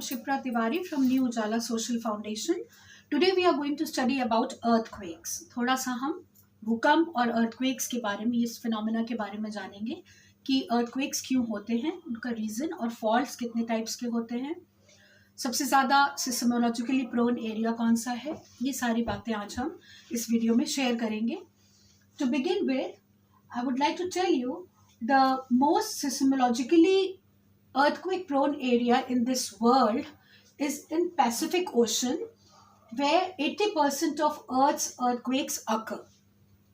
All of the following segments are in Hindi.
Shipra Tiwari from New Ujala Social Foundation. Today we are going to study about earthquakes. थोड़ा सा हम भूकंप और earthquakes के बारे में, इस फिनोमेना के बारे में जानेंगे कि earthquakes क्यों होते हैं, उनका रीज़न और फॉल्ट्स कितने टाइप्स के होते हैं, सबसे ज़्यादा सिस्मोलॉजिकली प्रोन एरिया कौन सा है, ये सारी बातें आज हम इस वीडियो में शेयर करेंगे. To begin with, I would like to tell you the most seismologically earthquake prone area in this world is in Pacific Ocean, where 80% of Earth's earthquakes occur.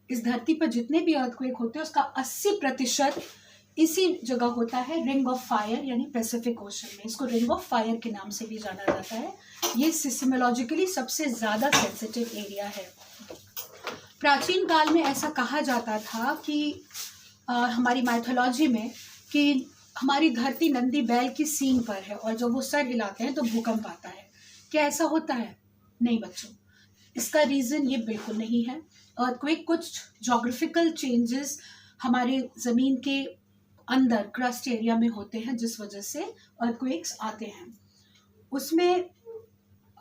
इस धरती पर जितने भी earthquake होते हैं उसका 80% इसी जगह होता है, रिंग ऑफ फायर यानी पैसिफिक ओशन में. इसको रिंग ऑफ फायर के नाम से भी जाना जाता है. ये सिस्मोलॉजिकली सबसे ज़्यादा सेंसिटिव एरिया है. प्राचीन काल में ऐसा कहा जाता था कि हमारी माइथोलॉजी में कि हमारी धरती नंदी बैल की सींग पर है और जब वो सर हिलाते हैं तो भूकंप आता है. क्या ऐसा होता है? नहीं बच्चों, इसका रीज़न ये बिल्कुल नहीं है. अर्थक्वेक कुछ जोग्राफिकल चेंजेस हमारे ज़मीन के अंदर क्रस्ट एरिया में होते हैं जिस वजह से अर्थक्वेक्स आते हैं. उसमें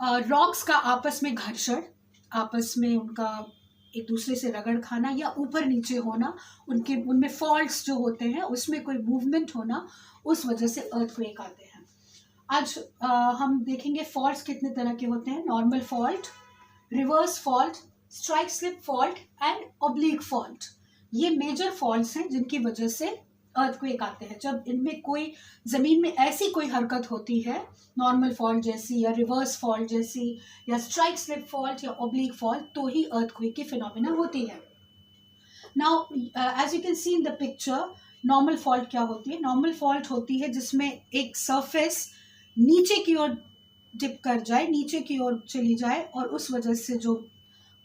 रॉक्स का आपस में घर्षण, आपस में उनका एक दूसरे से रगड़ खाना या ऊपर नीचे होना, उनमें फॉल्ट्स जो होते हैं उसमें कोई मूवमेंट होना, उस वजह से अर्थक्वेक आते हैं. आज हम देखेंगे फॉल्ट्स कितने तरह के होते हैं. Normal fault, reverse fault, strike slip fault and oblique fault. ये मेजर फॉल्ट्स हैं जिनकी वजह से अर्थक्वेक आते हैं. जब इनमें कोई ज़मीन में ऐसी कोई हरकत होती है, नॉर्मल फॉल्ट जैसी या रिवर्स फॉल्ट जैसी या स्ट्राइक स्लिप फॉल्ट या ऑब्लिक फॉल्ट, तो ही अर्थक्वेक की फिनोमेना होती है. Now as you can see in the picture, normal fault क्या होती है? नॉर्मल फॉल्ट होती है जिसमें एक सरफेस नीचे की ओर डिप कर जाए, नीचे की ओर चली जाए और उस वजह से जो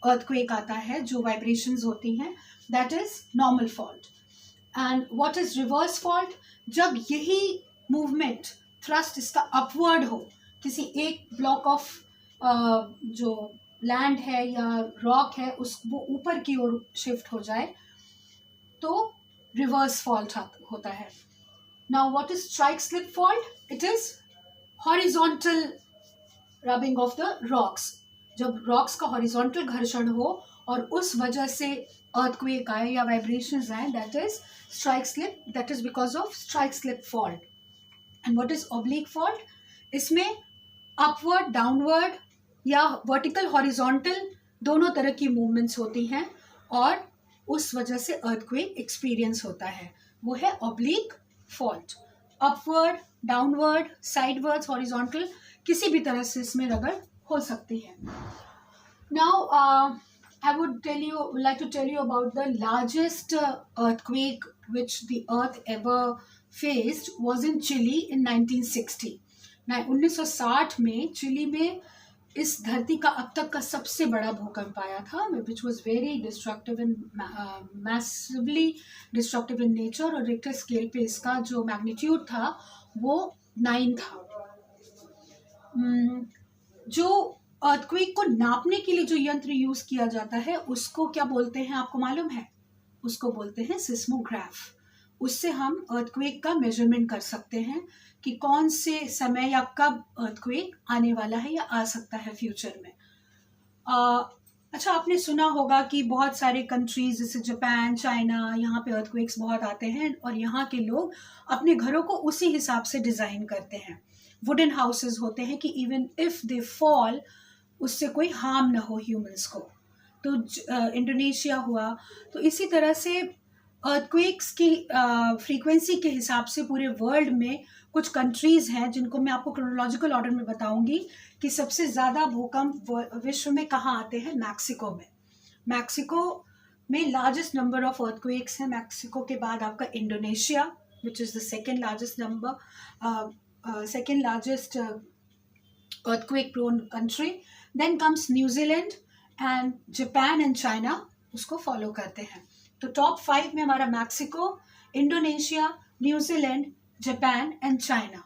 अर्थक्वेक आता है, जो वाइब्रेशंस होती हैं, that is normal fault. And what is reverse fault? जब यही मूवमेंट, थ्रस्ट इसका अपवर्ड हो, किसी एक ब्लॉक ऑफ जो लैंड है या रॉक है वो ऊपर की ओर शिफ्ट हो जाए, तो रिवर्स फॉल्ट होता है. Now what is strike slip fault? It is horizontal rubbing of the rocks. जब रॉक्स का हॉरिजॉन्टल घर्षण हो और उस वजह से अर्थक्वेक आए या वाइब्रेशंस आए, that is strike slip. That is because of strike slip fault. And what is oblique fault? इसमें अपवर्ड, डाउनवर्ड या वर्टिकल, हॉरिजॉन्टल दोनों तरह की मूवमेंट्स होती हैं और उस वजह से अर्थक्वेक एक्सपीरियंस होता है. वो है oblique fault. Upward, downward, sidewards, horizontal, किसी भी तरह से इसमें रगड़ हो सकती है. Now I would like to tell you about the largest earthquake which the earth ever faced was in Chile in 1960. 1960 में चिली में इस धरती का अब तक का सबसे बड़ा भूकंप आया था, which was very destructive and massively destructive in nature. और रिक्टर स्केल पे इसका जो मैग्नीट्यूड था वो 9 था. जो अर्थक्वेक को नापने के लिए जो यंत्र यूज किया जाता है उसको क्या बोलते हैं आपको मालूम है? उसको बोलते हैं सिस्मोग्राफ. उससे हम अर्थक्वेक का मेजरमेंट कर सकते हैं कि कौन से समय या कब अर्थक्वेक आने वाला है या आ सकता है फ्यूचर में. अच्छा, आपने सुना होगा कि बहुत सारे कंट्रीज जैसे जापान, चाइना, यहाँ पे अर्थक्वेक्स बहुत आते हैं और यहाँ के लोग अपने घरों को उसी हिसाब से डिज़ाइन करते हैं. वुडन हाउसेस होते हैं कि इवन इफ दे फॉल उससे कोई हार्म ना हो ह्यूमंस को. तो इंडोनेशिया हुआ. तो इसी तरह से अर्थक्वेक्स की फ्रीक्वेंसी के हिसाब से पूरे वर्ल्ड में कुछ कंट्रीज़ हैं जिनको मैं आपको क्रोनोलॉजिकल ऑर्डर में बताऊंगी कि सबसे ज़्यादा भूकंप विश्व में कहाँ आते हैं. मैक्सिको में. मैक्सिको में लार्जेस्ट नंबर ऑफ अर्थक्वेक्स हैं. मैक्सिको के बाद आपका Indonesia, which is the second largest earthquake prone country. Then comes New Zealand and Japan and China, उसको फॉलो करते हैं. तो टॉप 5 में हमारा Mexico, Indonesia, New Zealand, Japan and China.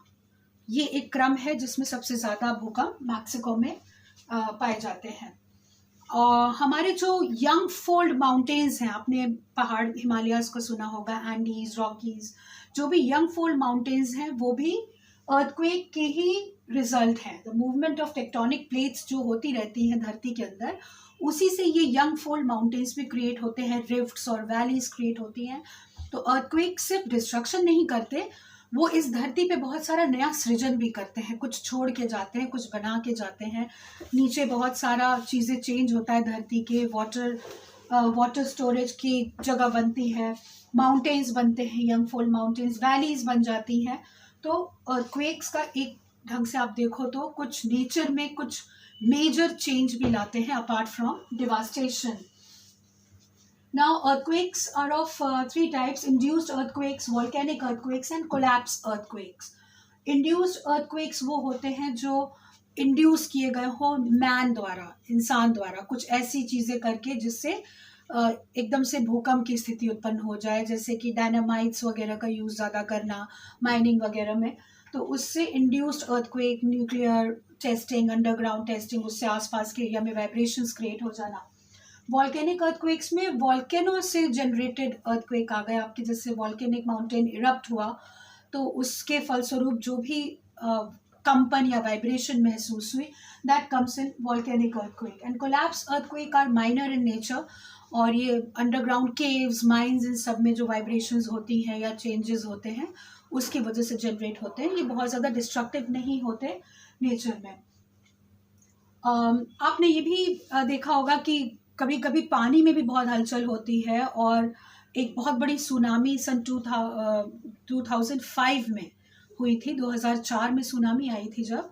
ये एक क्रम है जिसमें सबसे ज़्यादा भूकंप मैक्सिको में पाए जाते हैं. और हमारे जो यंग फोल्ड माउंटेन्स हैं, आपने पहाड़ हिमालयाज़ को सुना होगा, एंडीज, रॉकीज, जो भी यंग फोल्ड माउंटेन्स हैं वो भी अर्थक्वेक के ही रिजल्ट है। The movement of tectonic plates जो होती रहती हैं धरती के अंदर, उसी से ये यंग फोल्ड माउंटेन्स भी क्रिएट होते हैं, रिफ्ट्स और वैलीज क्रिएट होती हैं। तो अर्थक्वेक सिर्फ डिस्ट्रक्शन नहीं करते, वो इस धरती पे बहुत सारा नया सृजन भी करते हैं। कुछ छोड़ के जाते हैं, कुछ बना के जाते हैं। नीचे बहुत सारा चीज़ें चेंज होता है धरती के, वाटर स्टोरेज की जगह बनती है, माउंटेन्स बनते हैं, यंग फोल्ड माउंटेन्स, वैलीज बन जाती हैं। तो अर्थक्वेक्स का एक ढंग से आप देखो तो कुछ नेचर में कुछ मेजर चेंज भी लाते हैं apart from devastation. Now earthquakes are of three types: induced earthquakes, volcanic earthquakes and collapse earthquakes. Induced earthquakes वो होते हैं जो इंड्यूस किए गए हो मैन द्वारा, इंसान द्वारा, कुछ ऐसी चीज़ें करके जिससे एकदम से भूकंप की स्थिति उत्पन्न हो जाए, जैसे कि डायनामाइट्स वगैरह का यूज़ ज़्यादा करना माइनिंग वगैरह में, तो उससे induced earthquake, nuclear testing, underground testing, उससे आसपास के एरिया में वाइब्रेशंस क्रिएट हो जाना। वॉल्केनिक अर्थक्वेक्स में वॉल्केनो से जनरेटेड अर्थक्वेक आ गए आपके, जैसे वॉल्केनिक माउंटेन इरप्ट हुआ तो उसके फलस्वरूप जो भी कंपन या वाइब्रेशन महसूस हुई, that comes in volcanic earthquake. And collapse earthquake are minor in nature, और ये अंडरग्राउंड केव्स, माइंस, इन सब में जो वाइब्रेशंस होती हैं या चेंजेस होते हैं उसकी वजह से जनरेट होते हैं। ये बहुत ज़्यादा डिस्ट्रक्टिव नहीं होते नेचर में। आपने ये भी देखा होगा कि कभी कभी पानी में भी बहुत हलचल होती है, और एक बहुत बड़ी सुनामी सन 2005 में हुई थी। 2004 में सुनामी आई थी जब,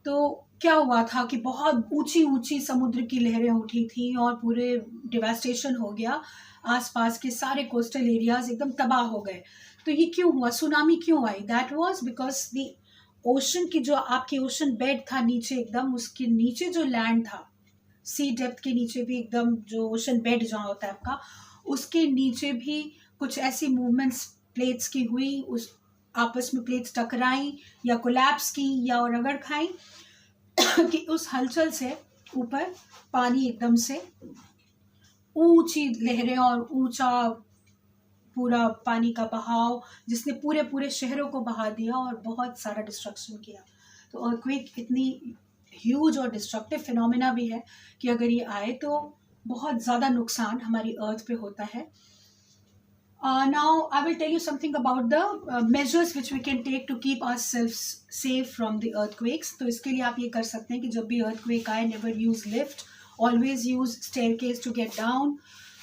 तो क्या हुआ था कि बहुत ऊंची ऊंची समुद्र की लहरें उठी थी और पूरे डिवास्टेशन हो गया, आसपास के सारे कोस्टल एरियाज एकदम तबाह हो गए। तो ये क्यों हुआ, सुनामी क्यों आई? That was because the ocean की जो आपकी ओशन बेड था नीचे एकदम, उसके नीचे जो लैंड था, सी डेप्थ के नीचे भी एकदम, जो ओशन बेड जहाँ होता है आपका, उसके नीचे भी कुछ ऐसी मूवमेंट्स प्लेट्स की हुई, उस आपस में प्लेट्स टकराई या कोलैप्स की या और रगड़ खाई कि उस हलचल से ऊपर पानी एकदम से, ऊंची लहरें और ऊंचा पूरा पानी का बहाव, जिसने पूरे पूरे शहरों को बहा दिया और बहुत सारा डिस्ट्रक्शन किया। तो अर्थक्वेक इतनी ह्यूज और डिस्ट्रक्टिव फिनोमेना भी है कि अगर ये आए तो बहुत ज़्यादा नुकसान हमारी अर्थ पे होता है। Now I will tell you something about the measures which we can take to keep ourselves safe from the earthquakes. तो इसके लिए आप ये कर सकते हैं कि जब भी earthquake आए, never use lift, always use staircase to get down.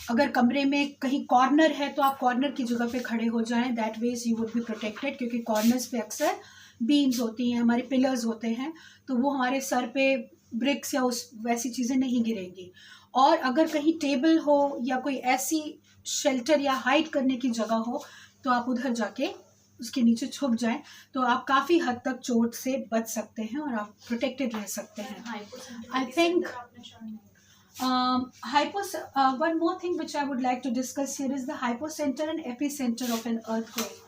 अगर कमरे में कहीं कॉर्नर है तो आप कॉर्नर की जगह पे खड़े हो जाएं, that ways you would be protected, क्योंकि कॉर्नर्स पे अक्सर बीम्स होती हैं, हमारे पिलर्स होते हैं, तो वो हमारे सर पे ब्रिक्स या उस वैसी चीज़ें नहीं गिरेंगी। और अगर कहीं टेबल हो या कोई ऐसी शेल्टर या हाइड करने की जगह हो तो आप उधर जाके उसके नीचे छुप जाएं, तो आप काफ़ी हद तक चोट से बच सकते हैं और आप प्रोटेक्टेड रह सकते हैं। I think one more thing which I would like to discuss here is the hypocenter and epicenter of an earthquake.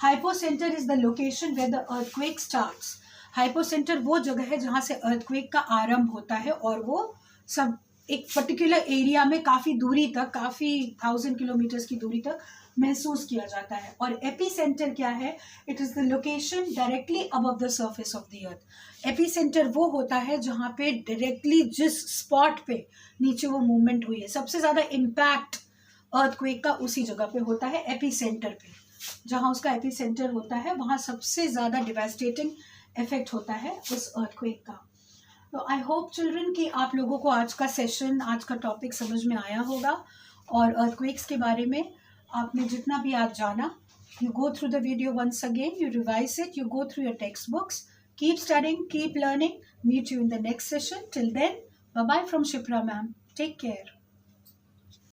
Hypocenter is the location where the earthquake starts. Hypocenter वो जगह है जहाँ से earthquake का आरंभ होता है, और वो सब एक पर्टिकुलर एरिया में काफ़ी दूरी तक, काफ़ी 1000 किलोमीटर्स की दूरी तक महसूस किया जाता है। और एपीसेंटर क्या है? It is the location directly above the surface of the earth. Epicentre वो होता है जहाँ पे डायरेक्टली जिस स्पॉट पे नीचे वो मूवमेंट हुई है, सबसे ज़्यादा इम्पैक्ट अर्थक्वेक का उसी जगह पे होता है, एपीसेंटर पे। जहाँ उसका एपीसेंटर होता है वहाँ सबसे ज़्यादा डिवास्टेटिंग इफेक्ट होता है उस अर्थक्वेक का। तो आई होप चिल्ड्रन कि आप लोगों को आज का सेशन, आज का टॉपिक समझ में आया होगा, और अर्थक्वेक्स के बारे में आपने जितना भी आज जाना, you go through the video once again, you revise it, you go through your textbooks, keep studying, keep learning. Meet you in the next session. Till then, bye bye from Shipra ma'am. Take care.